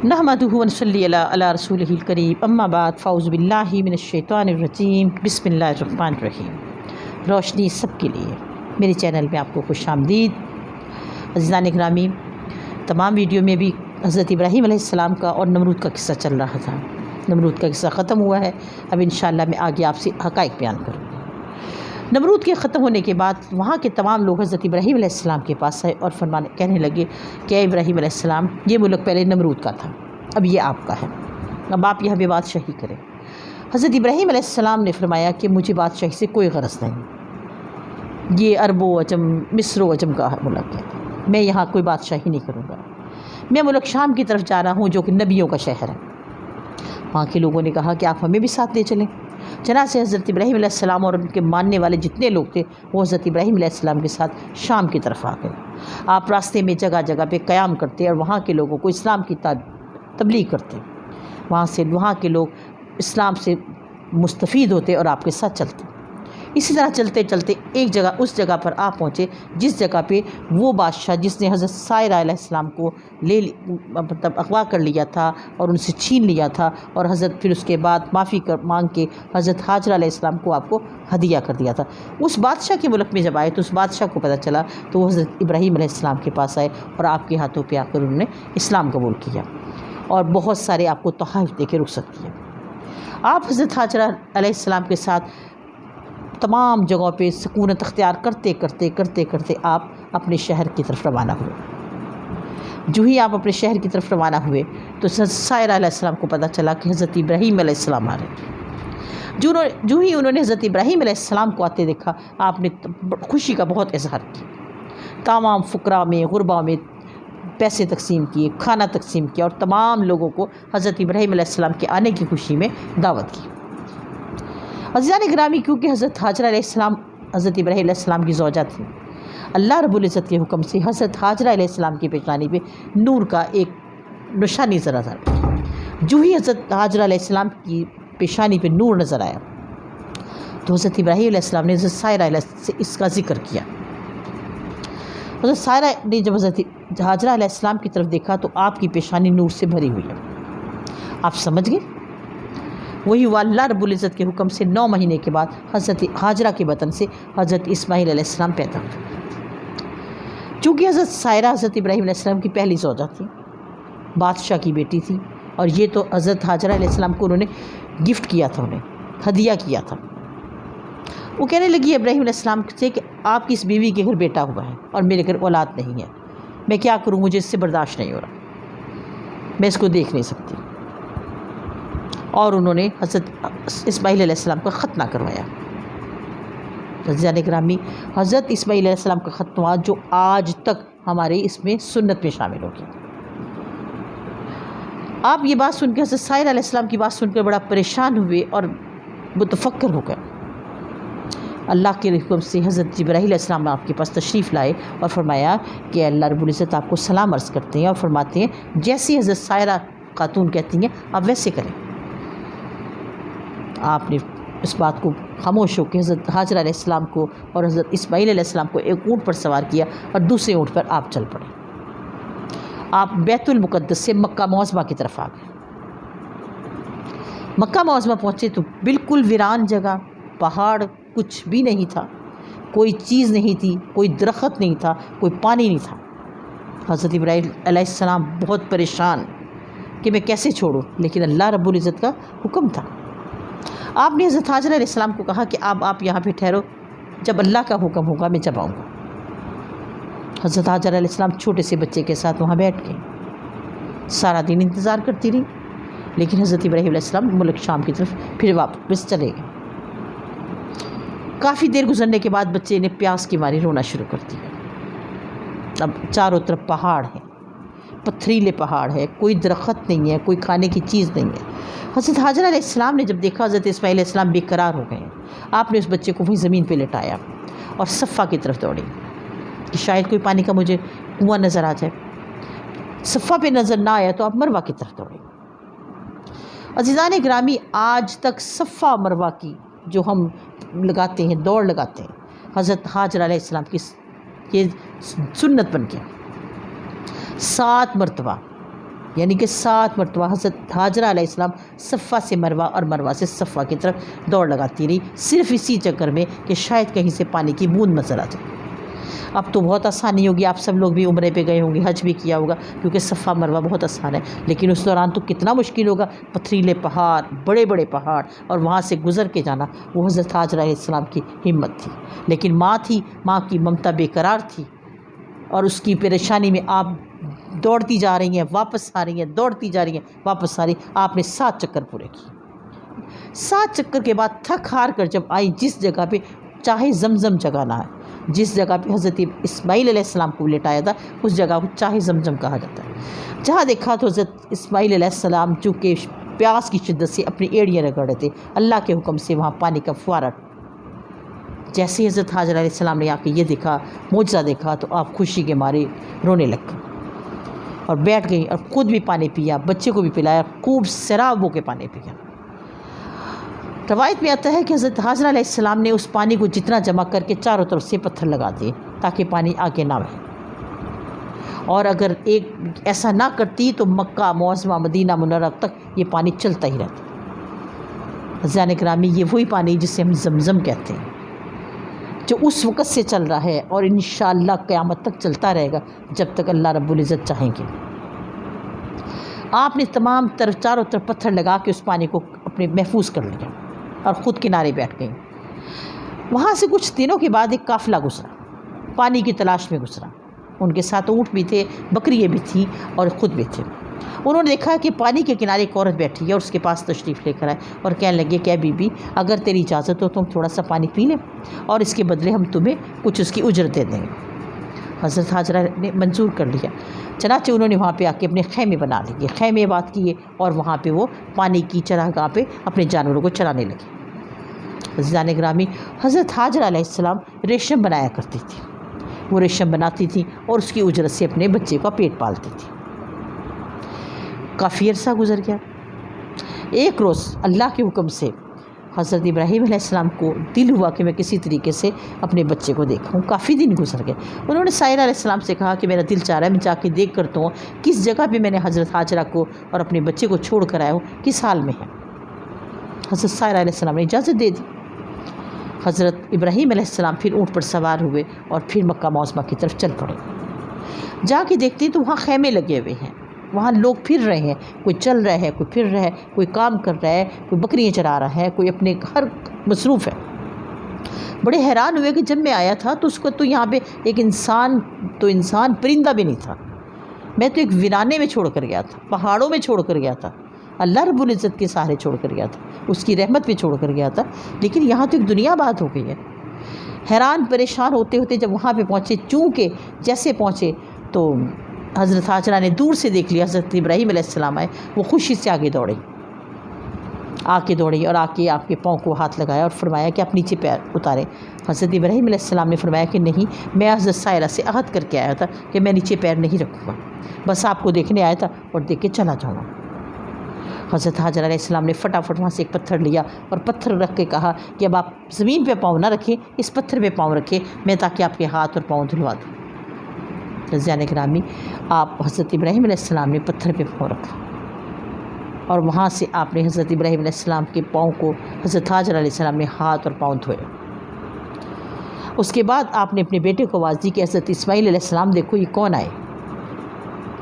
نحمدہ ونصلی علی رسولہ الکریم، اما بعد، فاعوذ باللہ من الشیطان الرجیم، بسم اللہ الرحمن الرحیم۔ روشنی سب کے لیے میرے چینل میں آپ کو خوش آمدید۔ عزیزان گرامی، تمام ویڈیو میں بھی حضرت ابراہیم علیہ السلام کا اور نمرود کا قصہ چل رہا تھا۔ نمرود کا قصہ ختم ہوا ہے، اب انشاءاللہ میں آگے آپ سے حقائق بیان کروں گا۔ نمرود کے ختم ہونے کے بعد وہاں کے تمام لوگ حضرت ابراہیم علیہ السلام کے پاس آئے اور کہنے لگے کہ اے ابراہیم علیہ السلام، یہ ملک پہلے نمرود کا تھا، اب یہ آپ کا ہے، اب آپ یہاں پہ بادشاہی کریں۔ حضرت ابراہیم علیہ السلام نے فرمایا کہ مجھے بادشاہی سے کوئی غرض نہیں، یہ عرب و عجم، مصر و عجم کا ملک ہے، میں یہاں کوئی بادشاہی نہیں کروں گا، میں ملک شام کی طرف جا رہا ہوں جو کہ نبیوں کا شہر ہے۔ وہاں کے لوگوں نے کہا کہ آپ ہمیں بھی ساتھ لے چلیں۔ چنانچہ حضرت ابراہیم علیہ السلام اور ان کے ماننے والے جتنے لوگ تھے وہ حضرت ابراہیم علیہ السلام کے ساتھ شام کی طرف آ گئے۔ آپ راستے میں جگہ جگہ پہ قیام کرتے اور وہاں کے لوگوں کو اسلام کی تبلیغ کرتے، وہاں کے لوگ اسلام سے مستفید ہوتے اور آپ کے ساتھ چلتے۔ اسی طرح چلتے چلتے ایک جگہ اس جگہ پر آپ پہنچے جس جگہ پہ وہ بادشاہ جس نے حضرت سائرہ علیہ السلام کو مطلب اغوا کر لیا تھا اور ان سے چھین لیا تھا، اور حضرت پھر اس کے بعد معافی مانگ کے حضرت حاجرہ علیہ السلام کو آپ کو ہدیہ کر دیا تھا۔ اس بادشاہ کے ملک میں جب آئے تو اس بادشاہ کو پتہ چلا تو وہ حضرت ابراہیم علیہ السلام کے پاس آئے اور آپ کے ہاتھوں پہ آ کر انہوں نے اسلام قبول کیا اور بہت سارے آپ کو تحائف دے کے رخصت کیا۔ آپ حضرت حاجرہ علیہ السلام کے ساتھ تمام جگہوں پہ سکونت اختیار کرتے کرتے آپ اپنے شہر کی طرف روانہ ہوئے۔ جو ہی آپ اپنے شہر کی طرف روانہ ہوئے تو سائرہ علیہ السلام کو پتہ چلا کہ حضرت ابراہیم علیہ السلام آ رہے ہیں۔ جو ہی انہوں نے حضرت ابراہیم علیہ السلام کو آتے دیکھا، آپ نے خوشی کا بہت اظہار کیا، تمام فقراء میں غربا میں پیسے تقسیم کیے، کھانا تقسیم کیا اور تمام لوگوں کو حضرت ابراہیم علیہ السلام کے آنے کی خوشی میں دعوت کی۔ عزیزان گرامی، کیونکہ حضرت حاجرہ علیہ السلام حضرت ابراہیم علیہ السلام کی زوجہ تھی، اللہ رب العزت کے حکم سے حضرت حاجرہ علیہ السلام کی پیشانی پہ نور کا ایک نشانی نظر آیا۔ جو ہی حضرت حاجرہ علیہ السلام کی پیشانی پہ نور نظر آیا تو حضرت ابراہیم علیہ السلام نے حضرت سائرہ علیہ السلام سے اس کا ذکر کیا۔ حضرت سائرہ نے جب حضرت حاجرہ علیہ السلام کی طرف دیکھا تو آپ کی پیشانی نور سے بھری ہوئی ہے۔ آپ سمجھ گئے؟ وہی ہوا، اللہ رب العزت کے حکم سے 9 مہینے کے بعد حضرت حاجرہ کے بطن سے حضرت اسماعیل علیہ السلام پیدا ہوئے۔ چونکہ حضرت سائرہ حضرت ابراہیم علیہ السلام کی پہلی زوجہ تھی، بادشاہ کی بیٹی تھی، اور یہ تو حضرت حاجرہ علیہ السلام کو انہوں نے گفٹ کیا تھا، انہیں ہدیہ کیا تھا۔ وہ کہنے لگی ابراہیم علیہ السلام سے کہ آپ کی اس بیوی کے گھر بیٹا ہوا ہے اور میرے گھر اولاد نہیں ہے، میں کیا کروں، مجھے اس سے برداشت نہیں ہو رہا، میں اس کو دیکھ نہیں سکتی۔ اور انہوں نے حضرت اسماعیل علیہ السلام کا ختنہ کروایا۔ عزیزان گرامی، حضرت اسماعیل علیہ السلام کا ختنہ جو آج تک ہمارے اس میں سنت میں شامل ہوگی۔ آپ یہ بات سن کے حضرت سائرہ علیہ السلام کی بات سن کر بڑا پریشان ہوئے اور متفکر ہو گئے۔ اللہ کے حکم سے حضرت ابراہیم علیہ السلام آپ کے پاس تشریف لائے اور فرمایا کہ اللہ رب العزت آپ کو سلام عرض کرتے ہیں اور فرماتے ہیں جیسی حضرت سائرہ خاتون کہتی ہیں آپ ویسے کریں۔ آپ نے اس بات کو خاموش ہو کے حضرت حاجرہ علیہ السلام کو اور حضرت اسماعیل علیہ السلام کو ایک اونٹ پر سوار کیا اور دوسرے اونٹ پر آپ چل پڑے۔ آپ بیت المقدس سے مکہ معظمہ کی طرف آ گئے۔ مکہ معظمہ پہنچے تو بالکل ویران جگہ، پہاڑ کچھ بھی نہیں تھا، کوئی چیز نہیں تھی، کوئی درخت نہیں تھا، کوئی پانی نہیں تھا۔ حضرت ابراہیم علیہ السلام بہت پریشان کہ میں کیسے چھوڑوں، لیکن اللہ رب العزت کا حکم تھا۔ آپ نے حضرت حاجرہ علیہ السلام کو کہا کہ آپ یہاں پہ ٹھہرو، جب اللہ کا حکم ہوگا میں جب آؤں گا۔ حضرت حاجرہ علیہ السلام چھوٹے سے بچے کے ساتھ وہاں بیٹھ گئے، سارا دن انتظار کرتی رہی، لیکن حضرت ابراہیم علیہ السلام ملک شام کی طرف پھر واپس چلے گئے۔ کافی دیر گزرنے کے بعد بچے نے پیاس کی ماری رونا شروع کر دیا۔ اب چاروں طرف پہاڑ ہیں، پتھریلے پہاڑ ہے، کوئی درخت نہیں ہے، کوئی کھانے کی چیز نہیں ہے۔ حضرت حاجرہ علیہ السلام نے جب دیکھا حضرت اسماعیل علیہ السلام بے قرار ہو گئے ہیں، آپ نے اس بچے کو وہیں زمین پہ لٹایا اور صفا کی طرف دوڑی کہ شاید کوئی پانی کا مجھے کنواں نظر آ جائے۔ صفا پہ نظر نہ آیا تو آپ مروہ کی طرف دوڑے۔ عزیزان گرامی، آج تک صفا مروہ کی جو ہم لگاتے ہیں، دوڑ لگاتے ہیں، حضرت حاجرہ علیہ السلام کی یہ سنت بن گیا۔ 7 مرتبہ یعنی کہ 7 مرتبہ حضرت حاجرہ علیہ السلام صفا سے مروہ اور مروہ سے صفا کی طرف دوڑ لگاتی رہی، صرف اسی چکر میں کہ شاید کہیں سے پانی کی بوند نظر آ جائے۔ اب تو بہت آسانی ہوگی، آپ سب لوگ بھی عمرے پہ گئے ہوں گے، حج بھی کیا ہوگا، کیونکہ صفا مروہ بہت آسان ہے، لیکن اس دوران تو کتنا مشکل ہوگا، پتھریلے پہاڑ، بڑے بڑے پہاڑ، اور وہاں سے گزر کے جانا، وہ حضرت حاجرہ علیہ السلام کی ہمت تھی۔ لیکن ماں تھی، ماں کی ممتا بے قرار تھی، اور اس کی پریشانی میں آپ دوڑتی جا رہی ہیں، واپس آ رہی ہیں، دوڑتی جا رہی ہیں، واپس آ رہی ہیں۔ آپ نے 7 چکر پورے کیے۔ 7 چکر کے بعد تھک ہار کر جب آئی جس جگہ پہ، چاہے زمزم جگہ نہ ہے، جس جگہ پہ حضرت اسماعیل علیہ السلام کو لٹایا تھا، اس جگہ کو چاہے زمزم کہا جاتا ہے، جہاں دیکھا تو حضرت اسماعیل علیہ السلام چونکہ پیاس کی شدت سے اپنی ایڑیاں رگڑ رہے تھے، اللہ کے حکم سے وہاں پانی کا فوارہ، جیسے حضرت حاجرہ علیہ السلام نے آ کے یہ دیکھا، معجزہ دیکھا، تو آپ خوشی کے مارے رونے لگ گئے اور بیٹھ گئی، اور خود بھی پانی پیا، بچے کو بھی پلایا، خوب سیراب ہو کے پانی پیا۔ روایت میں آتا ہے کہ حضرت حاجرہ علیہ السلام نے اس پانی کو جتنا جمع کر کے چاروں طرف سے پتھر لگا دیے تاکہ پانی آگے نہ بہے، اور اگر ایسا نہ کرتی تو مکہ معظمہ مدینہ منورہ تک یہ پانی چلتا ہی رہتا۔ عزیزان گرامی، یہ وہی پانی جسے ہم زمزم کہتے ہیں، جو اس وقت سے چل رہا ہے اور انشاءاللہ قیامت تک چلتا رہے گا جب تک اللہ رب العزت چاہیں گے۔ آپ نے تمام چاروں طرف پتھر لگا کے اس پانی کو اپنے محفوظ کر لیا اور خود کنارے بیٹھ گئیں۔ وہاں سے کچھ دنوں کے بعد ایک قافلہ گزرا، پانی کی تلاش میں گزرا، ان کے ساتھ اونٹ بھی تھے، بکریاں بھی تھیں، اور خود بھی تھے۔ انہوں نے دیکھا کہ پانی کے کنارے ایک عورت بیٹھی ہے اور اس کے پاس تشریف لے کر آئے اور کہنے لگے کہ بی بی، اگر تیری اجازت ہو تو ہم تھوڑا سا پانی پی لیں اور اس کے بدلے ہم تمہیں کچھ اس کی اجرت دے دیں گے۔ حضرت حاجرہ نے منظور کر لیا، چنانچہ انہوں نے وہاں پہ آ کے اپنے خیمے بنا لیے، خیمے آباد کیے، اور وہاں پہ وہ پانی کی چراگاہ پہ اپنے جانوروں کو چرانے لگے۔ عزیزان گرامی، حضرت حاجرہ علیہ السلام ریشم بنایا کرتی تھی، وہ ریشم بناتی تھی اور اس کی اجرت سے اپنے بچے کا پیٹ پالتی تھی۔ کافی عرصہ گزر گیا۔ ایک روز اللہ کے حکم سے حضرت ابراہیم علیہ السلام کو دل ہوا کہ میں کسی طریقے سے اپنے بچے کو دیکھوں۔ کافی دن گزر گئے۔ انہوں نے سائرہ علیہ السلام سے کہا کہ میرا دل چاہ رہا ہے میں جا کے دیکھ کرتا ہوں کس جگہ پہ میں نے حضرت حاجرہ کو اور اپنے بچے کو چھوڑ کر آیا ہوں، کس حال میں ہے۔ حضرت سائرہ علیہ السلام نے اجازت دے دی۔ حضرت ابراہیم علیہ السلام پھر اونٹ پر سوار ہوئے اور پھر مکہ معظمہ کی طرف چل پڑے۔ جا کے دیکھتے تو وہاں خیمے لگے ہوئے ہیں، وہاں لوگ پھر رہے ہیں، کوئی چل رہا ہے، کوئی پھر رہا ہے، کوئی کام کر رہا ہے، کوئی بکریاں چرا رہا ہے، کوئی اپنے گھر مصروف ہے۔ بڑے حیران ہوئے کہ جب میں آیا تھا تو اس کو تو یہاں پہ ایک انسان پرندہ بھی نہیں تھا، میں تو ایک ویرانے میں چھوڑ کر گیا تھا، پہاڑوں میں چھوڑ کر گیا تھا، اللہ رب العزت کے سہارے چھوڑ کر گیا تھا، اس کی رحمت پہ چھوڑ کر گیا تھا، لیکن یہاں تو ایک دنیا آباد ہو گئی ہے۔ حیران پریشان ہوتے ہوتے جب وہاں پہ پہنچے، چونکہ جیسے پہنچے تو حضرت حاجرہ نے دور سے دیکھ لیا حضرت ابراہیم علیہ السلام آئے، وہ خوشی سے آگے دوڑی اور آ کے آپ کے پاؤں کو ہاتھ لگایا اور فرمایا کہ آپ نیچے پیر اتاریں۔ حضرت ابراہیم علیہ السلام نے فرمایا کہ نہیں، میں حضرت سائرہ سے عہد کر کے آیا تھا کہ میں نیچے پیر نہیں رکھوں گا، بس آپ کو دیکھنے آیا تھا اور دیکھ کے چلا جاؤں گا۔ حضرت حاجرہ علیہ السلام نے فٹافٹ وہاں سے ایک پتھر لیا اور پتھر رکھ کے کہا کہ اب آپ زمین پہ پاؤں نہ رکھیں، اس پتھر پہ پاؤں رکھیں، میں تاکہ آپ کے ہاتھ اور پاؤں دھلوا دوں۔ عزیزان گرامی، آپ حضرت ابراہیم علیہ السلام نے پتھر پہ پاؤں رکھا اور وہاں سے آپ نے حضرت ابراہیم علیہ السلام کے پاؤں کو حضرت حاجرہ علیہ السلام نے ہاتھ اور پاؤں دھوئے۔ اس کے بعد آپ نے اپنے بیٹے کو آواز دی کہ حضرت اسماعیل علیہ السلام دیکھو یہ کون آئے۔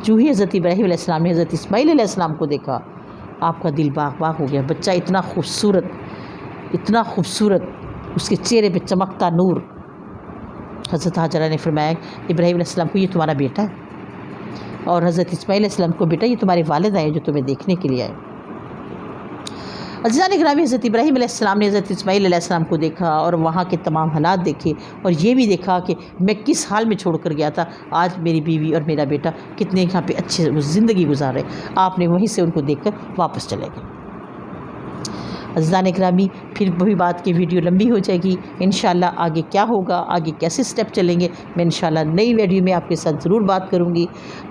جو ہی حضرت ابراہیم علیہ السلام نے حضرت اسماعیل علیہ السلام کو دیکھا، آپ کا دل باغ باغ ہو گیا۔ بچہ اتنا خوبصورت، اس کے چہرے پہ چمکتا نور۔ حضرت حاجرہ نے فرمایا ابراہیم علیہ السلام کو یہ تمہارا بیٹا ہے، اور حضرت اسماعیل علیہ السلام کو بیٹا یہ تمہارے والد آئے جو تمہیں دیکھنے کے لیے آئے۔ عزیزان گرامی، حضرت ابراہیم علیہ السلام نے حضرت اسماعیل علیہ السلام کو دیکھا اور وہاں کے تمام حالات دیکھے، اور یہ بھی دیکھا کہ میں کس حال میں چھوڑ کر گیا تھا، آج میری بیوی اور میرا بیٹا کتنے یہاں پہ اچھے زندگی گزار رہے۔ آپ نے وہیں سے ان کو دیکھ کر واپس چلے گئے۔ عزیزان اکرامی، پھر وہی بات کی ویڈیو لمبی ہو جائے گی، انشاءاللہ آگے کیا ہوگا، آگے کیسے سٹیپ چلیں گے، میں انشاءاللہ نئی ویڈیو میں آپ کے ساتھ ضرور بات کروں گی۔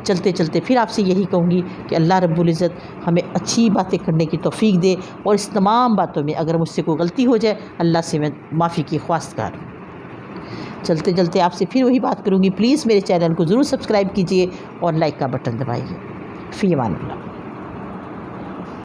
چلتے چلتے پھر آپ سے یہی کہوں گی کہ اللہ رب العزت ہمیں اچھی باتیں کرنے کی توفیق دے، اور اس تمام باتوں میں اگر مجھ سے کوئی غلطی ہو جائے اللہ سے میں معافی کی خواستگار ہوں۔ چلتے چلتے آپ سے پھر وہی بات کروں گی، پلیز میرے چینل کو ضرور سبسکرائب کیجئے اور لائک کا بٹن دبائیے۔ فی امان اللہ۔